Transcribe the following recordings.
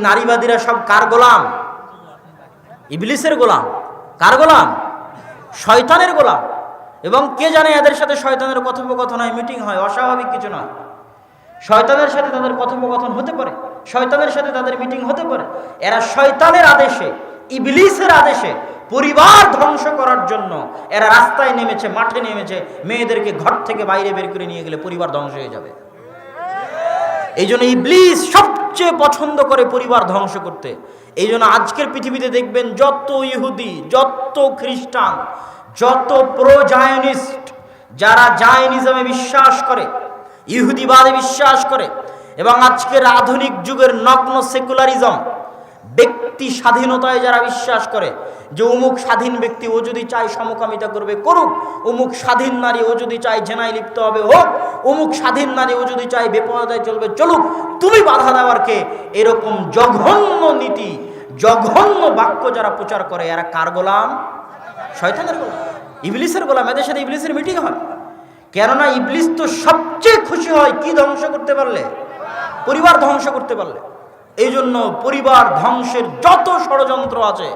নারীবাদীরা সব কার গোলাম? ইবলিসের গোলাম। কার গোলাম? শয়তানের গোলাম। এবং কে জানে এদের সাথে শয়তানের কথোপকথন হয়, মিটিং হয়, অস্বাভাবিক কিছু নয়। শয়তানের সাথে তাদের কথোপকথন হতে পারে, শয়তানের সাথে তাদের মিটিং হতে পারে। এরা শয়তানের আদেশে, ইবলিসের আদেশে পরিবার ধ্বংস করার জন্য এরা রাস্তায় নেমেছে, মাঠে নেমেছে। মেয়েদেরকে ঘর থেকে বাইরে বের করে নিয়ে গেলে পরিবার ধ্বংস হয়ে যাবে। এই জন্য ইবলিস সবচেয়ে পছন্দ করে পরিবার ধ্বংস করতে। এই জন্য আজকের পৃথিবীতে দেখবেন যত ইহুদি, যত খ্রিস্টান, যত প্রো জায়নিস্ট, যারা জায়নিজমে বিশ্বাস করে, ইহুদিবাদে বিশ্বাস করে, এবং আজকের আধুনিক যুগের নগ্ন সেকুলারিজম, ব্যক্তি স্বাধীনতায় যারা বিশ্বাস করে যে অমুক স্বাধীন ব্যক্তি, ও যদি চায় সমকামিতা করবে করুক, অমুক স্বাধীন নারী ও যদি চায় জেনায় লিপ্ত হবে হোক, অমুক স্বাধীন নারী ও যদি চায় বেপরদায় চলবে চলুক, তুমি বাধা দেওয়ার কে? এরকম জঘন্য নীতি, জঘন্য বাক্য যারা প্রচার করে, এরা কার গোলাম? শয়তানের গোলাম, ইবলিসের গোলাম। এদের সাথে ইবলিসের মিটিং হয়। কেননা ইবলিস তো সবচেয়ে খুশি হয় কি ধ্বংস করতে পারলে? পরিবার ধ্বংস করতে পারলে। এই জন্য পরিবার ধ্বংসের যত ষড়যন্ত্র আছে,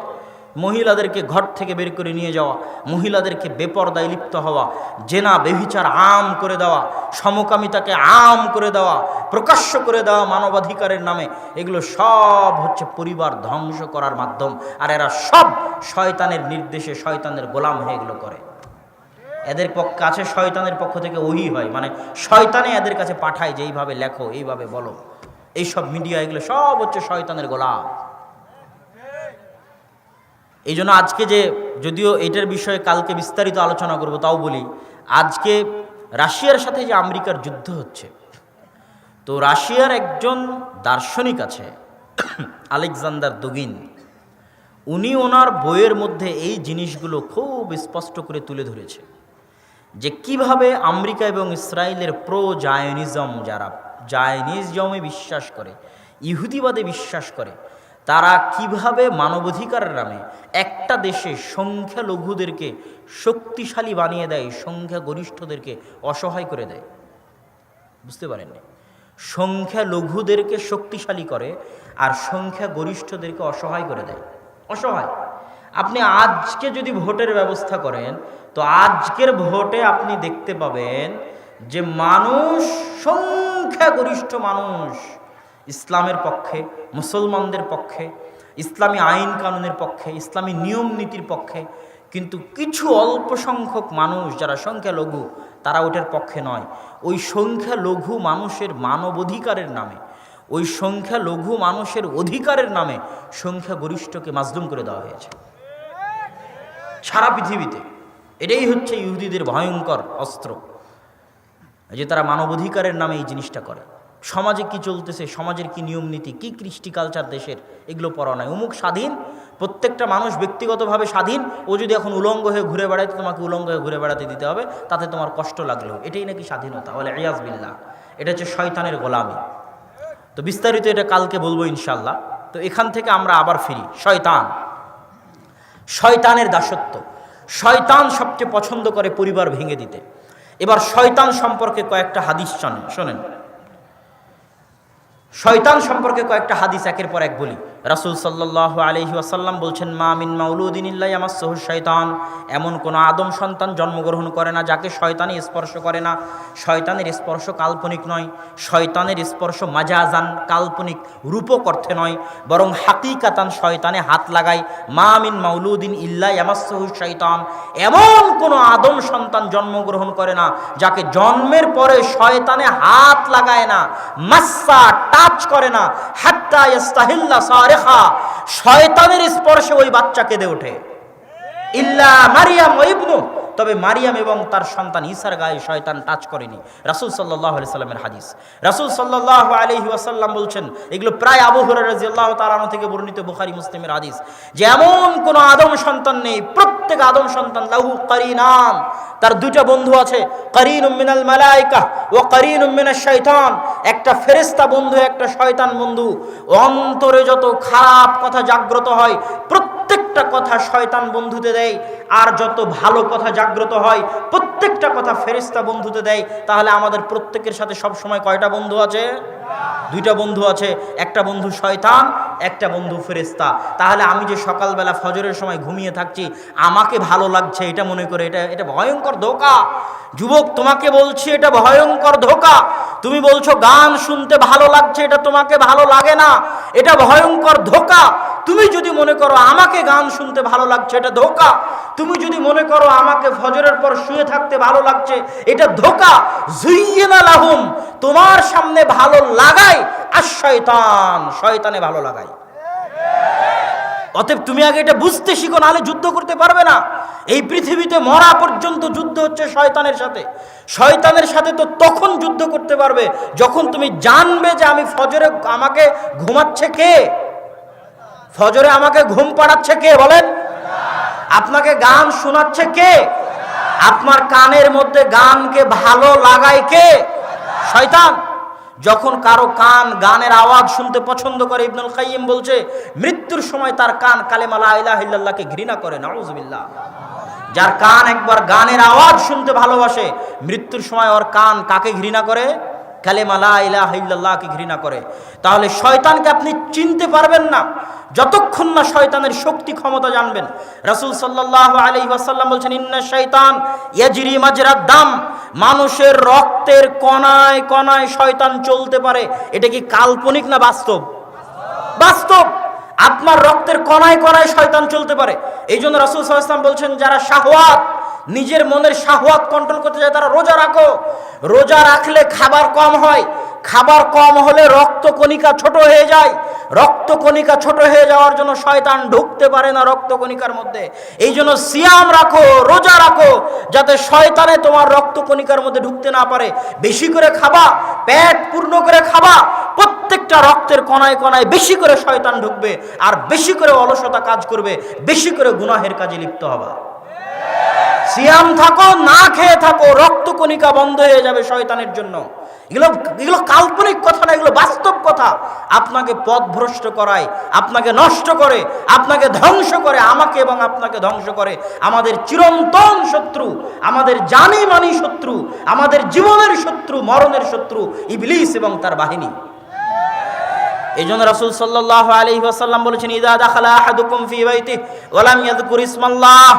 মহিলাদেরকে ঘর থেকে বের করে নিয়ে যাওয়া, মহিলাদেরকে বেপরদায় লিপ্ত হওয়া, জেনা বেভিচার আম করে দেওয়া, সমকামিতাকে আম করে দেওয়া, প্রকাশ্য করে দেওয়া মানবাধিকারের নামে, এগুলো সব হচ্ছে পরিবার ধ্বংস করার মাধ্যম। আর এরা সব শয়তানের নির্দেশে, শয়তানের গোলাম হয়ে এগুলো করে। এদের কাছে শয়তানের পক্ষ থেকে ওহী হয়, মানে শয়তানে এদের কাছে পাঠায় যে এইভাবে লেখো, এইভাবে বলো। এইসব মিডিয়া এগুলো সব হচ্ছে শয়তানের গোলাম। এই জন্য আজকে যে, যদিও এটার বিষয়ে কালকে বিস্তারিত আলোচনা করব, তাও বলি, আজকে রাশিয়ার সাথে যে আমেরিকার যুদ্ধ হচ্ছে, তো রাশিয়ার একজন দার্শনিক আছে আলেকজান্ডার দুগিন, উনি ওনার বইয়ের মধ্যে এই জিনিসগুলো খুব স্পষ্ট করে তুলে ধরেছে যে কিভাবে আমেরিকা এবং ইসরায়েলের প্রো জায়নিজম, যারা জায়নিজমে বিশ্বাস করে, ইহুদিবাদে বিশ্বাস করে, তারা কিভাবে মানবাধিকারের নামে একটা দেশে সংখ্যালঘুদেরকে শক্তিশালী বানিয়ে দেয়, সংখ্যাগরিষ্ঠদেরকে অসহায় করে দেয়। বুঝতে পারেননি? সংখ্যালঘুদেরকে শক্তিশালী করে আর সংখ্যাগরিষ্ঠদেরকে অসহায় করে দেয়। অসহায়। আপনি আজকে যদি ভোটের ব্যবস্থা করেন, তো আজকের ভোটে আপনি দেখতে পাবেন যে মানুষ, সংখ্যাগরিষ্ঠ মানুষ ইসলামের পক্ষে, মুসলমানদের পক্ষে, ইসলামী আইন কানুনের পক্ষে, ইসলামী নিয়ম নীতির পক্ষে, কিন্তু কিছু অল্প সংখ্যক মানুষ যারা সংখ্যালঘু, তারা ওটার পক্ষে নয়। ওই সংখ্যালঘু মানুষের মানবাধিকারের নামে, ওই সংখ্যালঘু মানুষের অধিকারের নামে সংখ্যাগরিষ্ঠকে মাজলুম করে দেওয়া হয়েছে সারা পৃথিবীতে। এটাই হচ্ছে ইহুদিদের ভয়ঙ্কর অস্ত্র, যে তারা মানবাধিকারের নামে এই জিনিসটা করে। সমাজে কি চলতেছে, সমাজের কি নিয়ম নীতি, কি কৃষ্টি কালচার দেশের, এগুলো পড়া নয়। অমুক স্বাধীন, প্রত্যেকটা মানুষ ব্যক্তিগতভাবে স্বাধীন, ও যদি এখন উলঙ্গ হয়ে ঘুরে বেড়ায়, তো তোমাকে উলঙ্গ হয়ে ঘুরে বেড়াতে দিতে হবে, তাতে তোমার কষ্ট লাগলো, এটাই নাকি স্বাধীনতা। বলে ইয়াজ বিল্লাহ, এটা হচ্ছে শয়তানের গোলামি। তো বিস্তারিত এটা কালকে বলবো ইনশাল্লাহ। তো এখান থেকে আমরা আবার ফিরি। শয়তান, শয়তানের দাসত্ব। শয়তান সবচেয়ে পছন্দ করে পরিবার ভেঙে দিতে। এবার শয়তান সম্পর্কে কয়েকটা হাদিস শোনেন। শয়তান সম্পর্কে কয়েকটা হাদিস একের পর এক বলি। রাসূল সাল্লাল্লাহু আলাইহি ওয়াসাল্লাম বলছেন, মা মিন মাউলুদিন ইল্লা ইয়ামাসসুহু শাইতান, এমন কোনো আদম সন্তান জন্মগ্রহণ করে না যাকে শয়তানি স্পর্শ করে না। শয়তানের স্পর্শ কাল্পনিক নয়, শয়তানের স্পর্শ মাজাজান, কাল্পনিক রূপক অর্থে নয়, বরং হাকিকাতান শয়তানে হাত লাগায়। মা মিন মাউলুদিন ইল্লা ইয়ামাসসুহু শাইতান, এমন কোনো আদম সন্তান জন্মগ্রহণ করে না যাকে জন্মের পরে শয়তানে হাত লাগায় না, মাসসা টাচ করে না, হাত্তা ইস্তাহিল্লা সারিখা, শয়তানের স্পর্শে ওই বাচ্চা কেঁদে ওঠে। ইল্লা মারিয়াম ওয়া ইবনু, তবে মারিয়াম এবং তার সন্তান ঈসার গায়ে শয়তান টাচ করেনি। রাসূল সাল্লাল্লাহু আলাইহি সাল্লামের হাদিস। রাসূল সাল্লাল্লাহু আলাইহি ওয়াসাল্লাম বলছেন, এগুলো প্রায় আবু হুরায়রা রাদিয়াল্লাহু তাআলা আনহু থেকে বর্ণিত, বুখারী মুসলিমের হাদিস, যে এমন কোন আদম সন্তান নেই, প্রত্যেক আদম সন্তান লাহু কারিনান, তার দুইটা বন্ধু আছে, কারিনুম মিনাল মালায়েকা ওয়া কারিনুম মিনাশ শাইতান, একটা ফেরেশতা বন্ধু, একটা শয়তান বন্ধু। অন্তরে যত খারাপ কথা জাগ্রত হয়, প্রত্যেকটা কথা শয়তান বন্ধুতে দেয়, আর যত ভালো কথা জাগ্রত হয়, প্রত্যেক প্রত্যেকটা কথা ফেরেশতা বন্ধুতে দেয়, তাহলে আমাদের প্রত্যেকের সাথে সব সময় কয়টা বন্ধু আছে? দুইটা বন্ধু আছে, একটা বন্ধু শয়তান, একটা বন্ধু ফেরেশতা। তাহলে আমি যে সকালবেলা ফজরের সময় ঘুমিয়ে থাকছি, আমাকে ভালো লাগছে এটা মনে করে, এটা ভয়ঙ্কর ধোঁকা। যুবক, তোমাকে বলছি এটা ভয়ঙ্কর ধোঁকা। তুমি বলছো গান শুনতে ভালো লাগছে, এটা তোমাকে ভালো লাগে না, এটা ভয়ঙ্কর ধোঁকা। তুমি যদি মনে করো আমাকে গান শুনতে ভালো লাগছে, এটা ধোঁকা। তুমি যদি মনে করো আমাকে ফজরের পর শুয়ে থাকতে ভালো লাগছে, এটা ধোঁকা। যুইয়িনা লাহুম, তোমার সামনে ভালো লাগাই আর শয়তানে ভালো লাগাই। অতএব তুমি আগে এটা বুঝতে শিখো, নাহলে যুদ্ধ করতে পারবে না। এই পৃথিবীতে মরা পর্যন্ত যুদ্ধ হচ্ছে শয়তানের সাথে। শয়তানের সাথে তো তখন যুদ্ধ করতে পারবে যখন তুমি জানবে যে আমি ফজরে আমাকে ঘুমাচ্ছে কে, ফজরে আমাকে ঘুম পাড়াচ্ছে কে বলেন, আপনাকে গান শোনাচ্ছে কে, আপনার কানের মধ্যে গানকে ভালো লাগায় কে, শয়তান। যখন কারো কান গানের আওয়াজ শুনতে পছন্দ করে, ইবনুল কাইয়িম বলছে মৃত্যুর সময় তার কান কালেমা লা ইলাহা ইল্লাল্লাহকে ঘৃণা করে। নাউযুবিল্লাহ। যার কান একবার গানের আওয়াজ শুনতে ভালোবাসে, মৃত্যুর সময় ওর কান কাকে ঘৃণা করে? কালেমা লা ইলাহা ইল্লাল্লাহকে ঘৃণা করে। তাহলে শয়তানকে আপনি চিনতে পারবেন না যতক্ষণ না শয়তানের শক্তি ক্ষমতা জানবেন। রাসূল সাল্লাল্লাহু আলাইহি ওয়াসাল্লাম বলছেন ইন্না শাইতান ইয়াজরি মাজরাদ দাম, মানুষের রক্তের কণায় কণায় শয়তান চলতে পারে। এটা কি কাল্পনিক না বাস্তব? বাস্তব। আপনার রক্তের কণায় কণায় শয়তান চলতে পারে। এই জন্য রাসূল সাল্লাল্লাহু আলাইহি ওয়াসাল্লাম বলছেন যারা শাহওয়াত, নিজের মনের শাহওয়াত কন্ট্রোল করতে চায়, তারা রোজা রাখো। রোজা রাখলে খাবার কম হয়, খাবার কম হলে রক্তকণিকা ছোট হয়ে যায়, রক্তকণিকা ছোট হয়ে যাওয়ার জন্য শয়তান ঢুকতে পারে না রক্তকণিকার মধ্যে। এই জন্য সিয়াম রাখো, রোজা রাখো, যাতে শয়তানে তোমার রক্তকণিকার মধ্যে ঢুকতে না পারে। বেশি করে খাবা, পেট পূর্ণ করে খাবা, প্রত্যেকটা রক্তের কণায় কণায় বেশি করে শয়তান ঢুকবে, আর বেশি করে অলসতা কাজ করবে, বেশি করে গুনাহের কাজে লিপ্ত হবা। সিয়াম থাকো, না খেয়ে থাকো, রক্তকণিকা বন্ধ হয়ে যাবে শয়তানের জন্য। এগুলো কাল্পনিক কথা না, এগুলো বাস্তব কথা। আপনাকে পথভ্রষ্ট করায়, আপনাকে নষ্ট করে, আপনাকে ধ্বংস করে, আমাকে এবং আপনাকে ধ্বংস করে আমাদের চিরন্তন শত্রু, আমাদের জানি মানি শত্রু, আমাদের জীবনের শত্রু, মরণের শত্রু ইবলিস এবং তার বাহিনী। এই জন্য রাসূল সাল্লাল্লাহু আলাইহি ওয়াসাল্লাম বলেছেন ইযা দাখালা আহাদুকুম ফি বাইতিহি ওয়া লাম ইয়াযকুর ইসমাল্লাহ,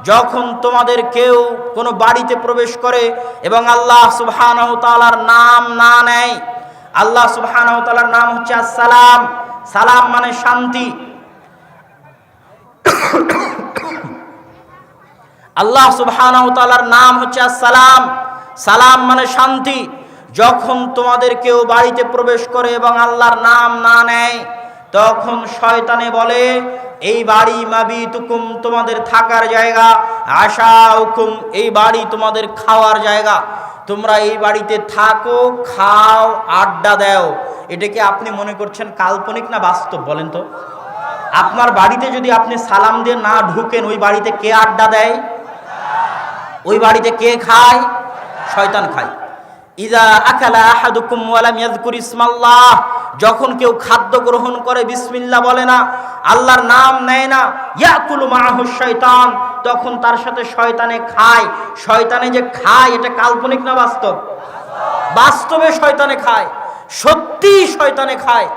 যখন তোমাদের কেউ কোনো বাড়িতে প্রবেশ করে এবং আল্লাহ সুবহানাহু তাআলার নাম না নেয়। আল্লাহ সুবহানাহু তাআলার নাম হচ্ছে আসসালাম। সালাম মানে শান্তি। আল্লাহ সুবহানাহু তাআলার নাম হচ্ছে আসসালাম, সালাম মানে শান্তি। যখন তোমাদের কেউ বাড়িতে প্রবেশ করে এবং আল্লাহর নাম না নেয়, তখন শয়তানে বলে এই বাড়ি মাবিতুকুম, তোমাদের থাকার জায়গা, আশাউকুম, এই বাড়ি তোমাদের খাওয়ার জায়গা, তোমরা এই বাড়িতে থাকো, খাও, আড্ডা দাও। এটাকে আপনি মনে করছেন কাল্পনিক না বাস্তব বলেন তো? আপনার বাড়িতে যদি আপনি সালাম দিয়ে না ঢুকেন, ওই বাড়িতে কে আড্ডা দেয়? ওই বাড়িতে কে খায়? শয়তান খায়। ইযা আকালা আহাদুকুম ওয়া লাম ইয়াযকুর ইসমাল্লাহ, যখন কেউ খাদ্য গ্রহণ করে বিসমিল্লাহ বলে না, আল্লাহর নাম নেয় না, ইয়াকুলু মাআহু শাইতান, তখন তার সাথে শয়তানে খায়। শয়তানে যে খায় এটা কাল্পনিক না বাস্তব? বাস্তবে শয়তানে খায়, সত্যি শয়তানে খায়।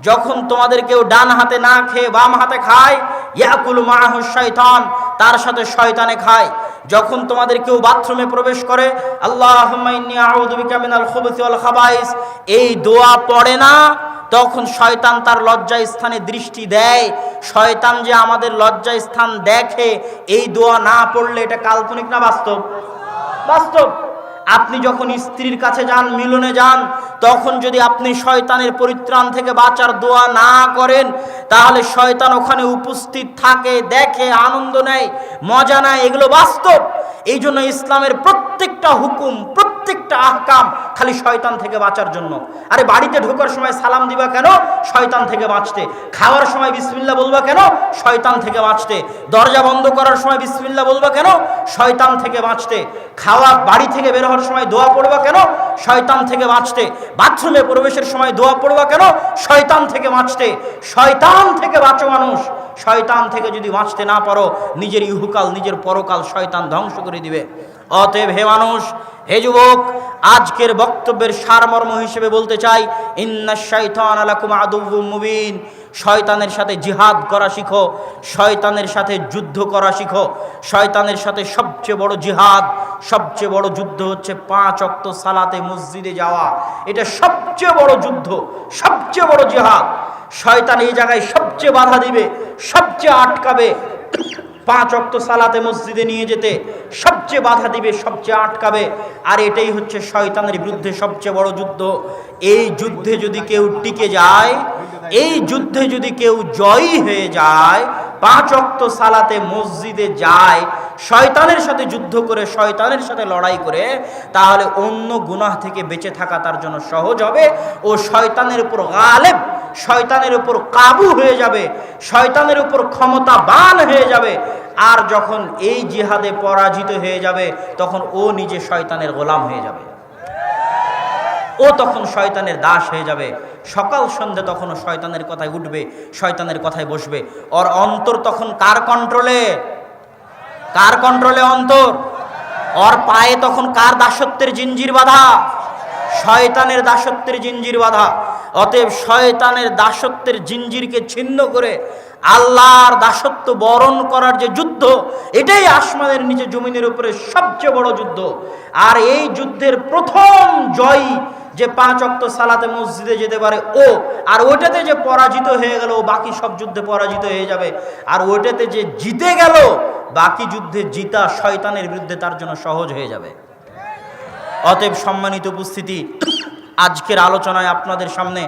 যখন তোমাদের কেউ ডান হাতে না খেয়ে বাম হাতে খায়, ইয়াকুলু মাআহু শাইতান, তার সাথে শয়তানে খায়। যখন তোমাদের কেউ বাথরুমে প্রবেশ করে, আল্লাহুম্মা ইন্নী আউযু বিকা মিনাল খুবুসি ওয়াল খাবাইস, এই দোয়া পড়ে না, তখন শয়তান তার লজ্জা স্থানে দৃষ্টি দেয়। শয়তান যে আমাদের লজ্জা স্থান দেখে, এই দোয়া না পড়লে এটা কাল্পনিক না বাস্তব? বাস্তব। আপনি যখন স্ত্রীর কাছে যান, মিলনে যান, তখন যদি আপনি শয়তানের পরিত্রাণ থেকে বাঁচার দোয়া না করেন, তাহলে শয়তান ওখানে উপস্থিত থাকে, দেখে, আনন্দ নেয়, মজা নেয়। এগুলো বাস্তব। এই জন্য ইসলামের প্রত্যেকটা হুকুম, প্রত্যেকটা আহকাম খালি শয়তান থেকে বাঁচার জন্য। আরে বাড়িতে ঢোকার সময় সালাম দিবা কেন? শয়তান থেকে বাঁচতে। খাওয়ার সময় বিসমিল্লাহ বলবা কেন? শয়তান থেকে বাঁচতে। দরজা বন্ধ করার সময় বিসমিল্লাহ বলবা কেন? শয়তান থেকে বাঁচতে। খাওয়া বাড়ি থেকে বের হওয়ার সময় দোয়া পড়বা কেন? শয়তান থেকে বাঁচতে। বাথরুমে প্রবেশের সময় দোয়া পড়বা কেন? শয়তান থেকে বাঁচতে। শয়তান থেকে বাঁচো মানুষ। শয়তান থেকে যদি বাঁচতে না পারো, নিজের ইহুকাল, নিজের পরকাল শয়তান ধ্বংস করে দিবে। অতএব হে মানুষ, হে যুবক, আজকের বক্তব্যের সারমর্ম হিসেবে বলতে চাই, ইন্নাশ শাইতানা লাকুম আদুউম মুবিন। শয়তানের সাথে জিহাদ করা শিখো, শয়তানের সাথে যুদ্ধ করা শিখো। শয়তানের সাথে সবচেয়ে বড় জিহাদ, সবচেয়ে বড় যুদ্ধ হচ্ছে 5 ওয়াক্ত সালাতে মসজিদে যাওয়া। এটা সবচেয়ে বড় যুদ্ধ, সবচেয়ে বড় জিহাদ। শয়তান এই জায়গায় সবচেয়ে বাধা দিবে, সবচেয়ে আটকাবে। 5 ওয়াক্ত সালাতে মসজিদে নিয়ে যেতে সবচেয়ে বাধা দিবে, সবচেয়ে আটকাবে। আর এটাই হচ্ছে শয়তানের বিরুদ্ধে সবচেয়ে বড় যুদ্ধ। এই যুদ্ধে যদি কেউ টিকে যায়, এই যুদ্ধে যদি কেউ জয়ী হয়ে যায়, 5 ওয়াক্ত সালাতে মসজিদে যায়, শয়তানের সাথে যুদ্ধ করে, শয়তানের সাথে লড়াই করে, তাহলে অন্য গুনাহ থেকে বেঁচে থাকা তার জন্য সহজ হবে। ও শয়তানের উপর গালেব, শয়তানের উপর কাবু হয়ে যাবে, শয়তানের উপর ক্ষমতাবান হয়ে যাবে। আর যখন এই জিহাদে পরাজিত হয়ে যাবে, তখন ও নিজে শয়তানের গোলাম হয়ে যাবে, ও তখন শয়তানের দাস হয়ে যাবে। সকাল সন্ধ্যে তখন শয়তানের কথায় উঠবে, শয়তানের কথায় বসবে। ওর অন্তর তখন কার কন্ট্রোলে? কার কন্ট্রোলে অন্তর? ওর পায়ে তখন কার দাসত্বের জিঞ্জির বাঁধা? শয়তানের দাসত্বের জিঞ্জির বাঁধা। অতএব শয়তানের দাসত্বের জিঞ্জিরকে ছিন্ন করে আল্লাহর দাসত্ব বরণ করার যে যুদ্ধ, এটাই আসমানের নিচে জমিনের উপরে সবচেয়ে বড় যুদ্ধ। আর এই যুদ্ধের প্রথম জয়ী যে 5 ওয়াক্ত সালাতে মসজিদে যেতে পারে ও, আর ওইটাতে যে পরাজিত হয়ে গেল, বাকি সব যুদ্ধে পরাজিত হয়ে যাবে। আর ওইটাতে যে জিতে গেল, বাকি যুদ্ধে জিতা শয়তানের বিরুদ্ধে তার জন্য সহজ হয়ে যাবে। অতএব সম্মানিত উপস্থিতি, আজকের আলোচনায় আপনাদের সামনে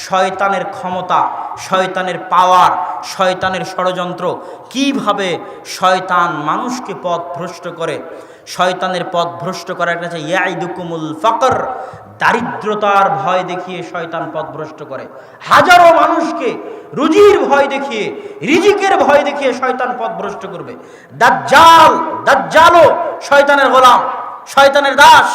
শয়তানের ক্ষমতা, শয়তানের পাওয়ার, শয়তানের ষড়যন্ত্র, কিভাবে শয়তান মানুষকে পথ ভ্রষ্ট করে। শয়তানের পথ ভ্রষ্ট করার একটা হচ্ছে ইয়াইদুকুমুল ফাকর, দারিদ্রতার ভয় দেখিয়ে শয়তান পথ ভ্রষ্ট করে। হাজারো মানুষকে রুজির ভয় দেখিয়ে, রিজিকের ভয় দেখিয়ে শয়তান পথ ভ্রষ্ট করবে। দাজ্জাল, দাজ্জালও শয়তানের গোলাম, শয়তানের দাস।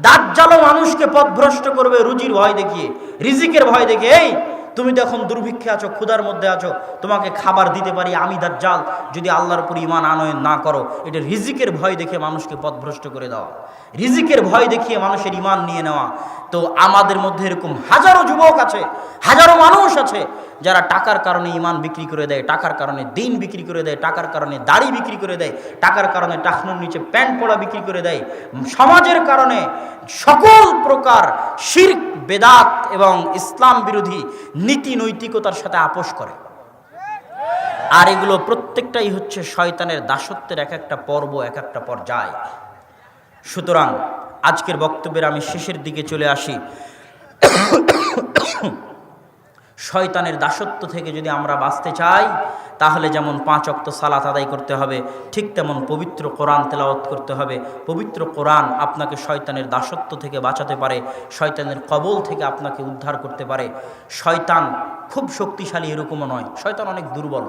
দাজ্জালও মানুষকে পথভ্রষ্ট করবে রুজির ভয় দেখিয়ে, রিজিকের ভয় দেখিয়ে। এই তুমি তো এখন দুর্ভিক্ষে আছো, ক্ষুধার মধ্যে আছো, তোমাকে খাবার দিতে পারি আমি দাজ্জাল, যদি আল্লাহর উপর ঈমান আনয়ন না করো। এটা রিজিকের ভয় দেখে মানুষকে পথভ্রষ্ট করে দেওয়া, রিজিকের ভয় দেখিয়ে মানুষের ঈমান নিয়ে নেওয়া। তো আমাদের মধ্যে এরকম হাজারো যুবক আছে, হাজারো মানুষ আছে, যারা টাকার কারণে ঈমান বিক্রি করে দেয়, টাকার কারণে দিন বিক্রি করে দেয়, টাকার কারণে দাড়ি বিক্রি করে দেয়, টাকার কারণে টাকনুর নিচে প্যান্ট পরা বিক্রি করে দেয়। সমাজের কারণে সকল প্রকার শিরক, বেদাত এবং ইসলাম বিরোধী নীতি নৈতিকতার সাথে আপোষ করে। আর এগুলো প্রত্যেকটাই হচ্ছে শয়তানের দাসত্বের এক একটা পর্ব, এক একটা পর্যায়। সুতরাং আজকের বক্তব্যের আমি শেষের দিকে চলে আসি। শয়তানের দাসত্ব থেকে যদি আমরা বাঁচতে চাই, তাহলে যেমন 5 ওয়াক্ত সালাত আদায় করতে হবে, ঠিক তেমন পবিত্র কোরআন তেলাওয়াত করতে হবে। পবিত্র কোরআন আপনাকে শয়তানের দাসত্ব থেকে বাঁচাতে পারে, শয়তানের কবল থেকে আপনাকে উদ্ধার করতে পারে। শয়তান খুব শক্তিশালী এরকমও নয়, শয়তান অনেক দুর্বল।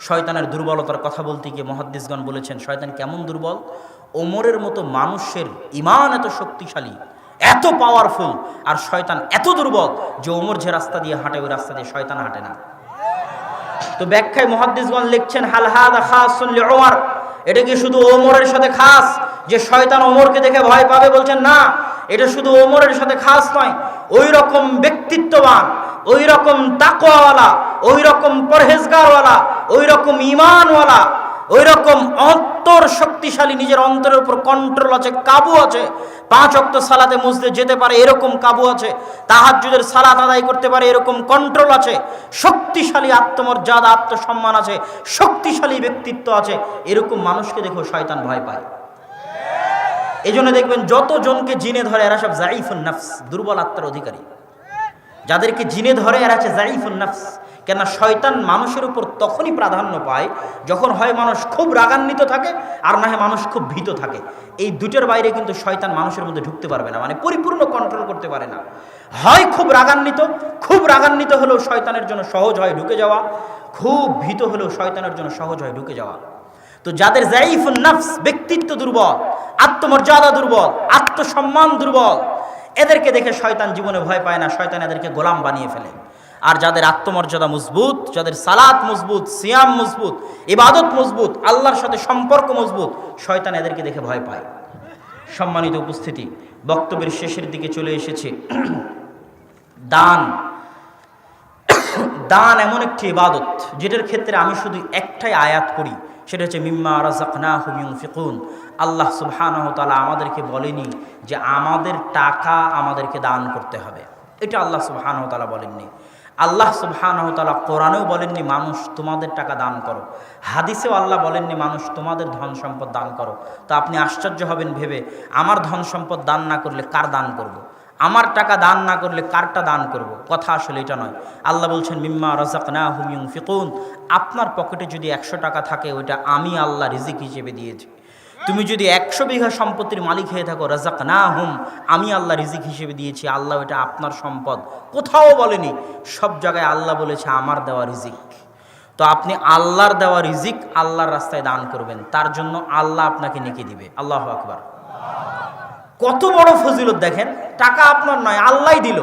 শয়তানের দুর্বলতার কথা বলতে গিয়ে মুহাদ্দিসগণ বলেছেন, শয়তান কেমন দুর্বল? ওমরের মতো মানুষের ঈমান এত শক্তিশালী, এত পাওয়ারফুল, আর শয়তান এত দুর্বল যে ওমর যে রাস্তা দিয়ে হাঁটে, ওই রাস্তা দিয়ে শয়তান হাঁটে না। তো ব্যাখ্যায় মুহাদ্দিসগণ লিখছেন, হাল হাদা খাসুন লিউমর, এটা কি শুধু ওমরের সাথে খাস যে শয়তান ওমরকে দেখে ভয় পাবে? বলছেন না, এটা শুধু ওমরের সাথে খাস নয়। ওই রকম ব্যক্তিত্ববান, ওই রকম তাকওয়াওয়ালা, ওই রকম পরহেজগারওয়ালা, ওই রকম ঈমানওয়ালা, ওই রকম অন্তর শক্তিশালী, নিজের অন্তরের উপর কন্ট্রোল আছে, কাবু আছে, 5 ওয়াক্ত সালাতে মসজিদে যেতে পারে এরকম কাবু আছে, তাহাজ্জুদের সালাত আদায় করতে পারে এরকম কন্ট্রোল আছে, শক্তিশালী আত্মমর্যাদা, আত্মসম্মান আছে, শক্তিশালী ব্যক্তিত্ব আছে। এরকম মানুষকে দেখো শয়তান ভয় পায়। এই জন্য দেখবেন যতজনকে জিনে ধরে এরা সব জাইফুন নফস, দুর্বল আত্মার অধিকারী। যাদেরকে জিনে ধরে এরা হচ্ছে জাইফুন নফস। কেন? শয়তান মানুষের উপর তখনই প্রাধান্য পায় যখন হয় মানুষ খুব রাগান্বিত থাকে, আর না হয় মানুষ খুব ভীত থাকে। এই দুটোর বাইরে কিন্তু শয়তান মানুষের মধ্যে ঢুকতে পারবে না, মানে পরিপূর্ণ কন্ট্রোল করতে পারে না। হয় খুব রাগান্বিত হলেও শয়তানের জন্য সহজ হয় ঢুকে যাওয়া, খুব ভীত হলেও শয়তানের জন্য সহজ হয় ঢুকে যাওয়া। তো যাদের জাইফুন নফস, ব্যক্তিত্ব দুর্বল, আত্মমর্যাদা দুর্বল, আত্মসম্মান দুর্বল, এদেরকে দেখে শয়তান জীবনে ভয় পায় না, শয়তান এদেরকে গোলাম বানিয়ে ফেলে। আর যাদের আত্মমর্যাদা মজবুত, যাদের সালাত মজবুত, সিয়াম মজবুত, ইবাদত মজবুত, আল্লাহর সাথে সম্পর্ক মজবুত, শয়তান এদেরকে দেখে ভয় পায়। সম্মানিত উপস্থিতি, বক্তব্যের শেষের দিকে চলে এসেছে। দান দান এমন একটি ইবাদত যেটার ক্ষেত্রে আমি শুধু একটাই আয়াত করি, সেটা হচ্ছে মিম্মা রাযাকনাহুম ইউনফিকুন। আল্লাহ সুবহানাহু ওয়া তাআলা আমাদেরকে বলেনি যে আমাদের টাকা আমাদেরকে দান করতে হবে, এটা আল্লাহ সুবহানাহু ওয়া তাআলা বলেননি। আল্লাহ সুবহানাহু ওয়া তাআলা কোরআনেও বলেননি মানুষ তোমাদের টাকা দান করো, হাদিসেও আল্লাহ বলেননি মানুষ তোমাদের ধন সম্পদ দান করো। তো আপনি আশ্চর্য হবেন ভেবে, আমার ধন সম্পদ দান না করলে কার দান করব? আমার টাকা দান না করলে কারটা দান করব? কথা আসলে এটা নয়। আল্লাহ বলছেন মিম্মা রাযাকনাহুম ইউনফিকুন, আপনার পকেটে যদি 100 টাকা থাকে ওইটা আমি আল্লাহ রিজিক হিসেবে দিয়েছি। তুমি যদি 100 বিঘা সম্পত্তির মালিক হয়ে থাকো, রাযাকনাহুম, আমি আল্লাহ রিজিক হিসেবে দিয়েছি, আল্লাহ এটা আপনার সম্পদ। কোথাও বলেনি, সব জায়গায় আল্লাহ বলেছে আমার দেওয়া রিজিক। তো আপনি আল্লাহর দেওয়া রিজিক আল্লাহর রাস্তায় দান করবেন, তার জন্য আল্লাহ আপনাকে নেকি দিবে। আল্লাহু আকবার। কত বড় ফজিলত দেখেন, টাকা আপনার নয়, আল্লাহই দিল,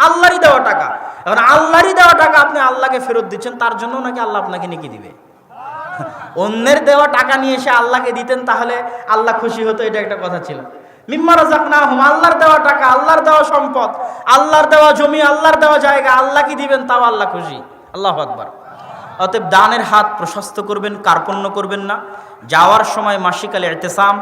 আল্লাহরই দেওয়া টাকা। এখন আল্লাহরই দেওয়া টাকা আপনি আল্লাহকে ফেরত দিচ্ছেন, তার জন্য নাকি আল্লাহ আপনাকে নেকি দিবে? অন্যের দেওয়া টাকা নিয়ে এসে আল্লাহকে দিতেন, তাহলে আল্লাহ খুশি হতো, এটা একটা কথা ছিল। মিম্মা রাযাকনাহুম, আল্লাহর দেওয়া টাকা, আল্লাহর দেওয়া সম্পদ, আল্লাহর দেওয়া জমি, আল্লাহর দেওয়া জায়গা, আল্লাহ কি দিবেন তাও আল্লাহ খুশি। আল্লাহু আকবার। অতএব দানের হাত প্রশস্ত করবেন, কার্পণ্য করবেন না। যাওয়ার সময় মাসিক আল ইতিসাম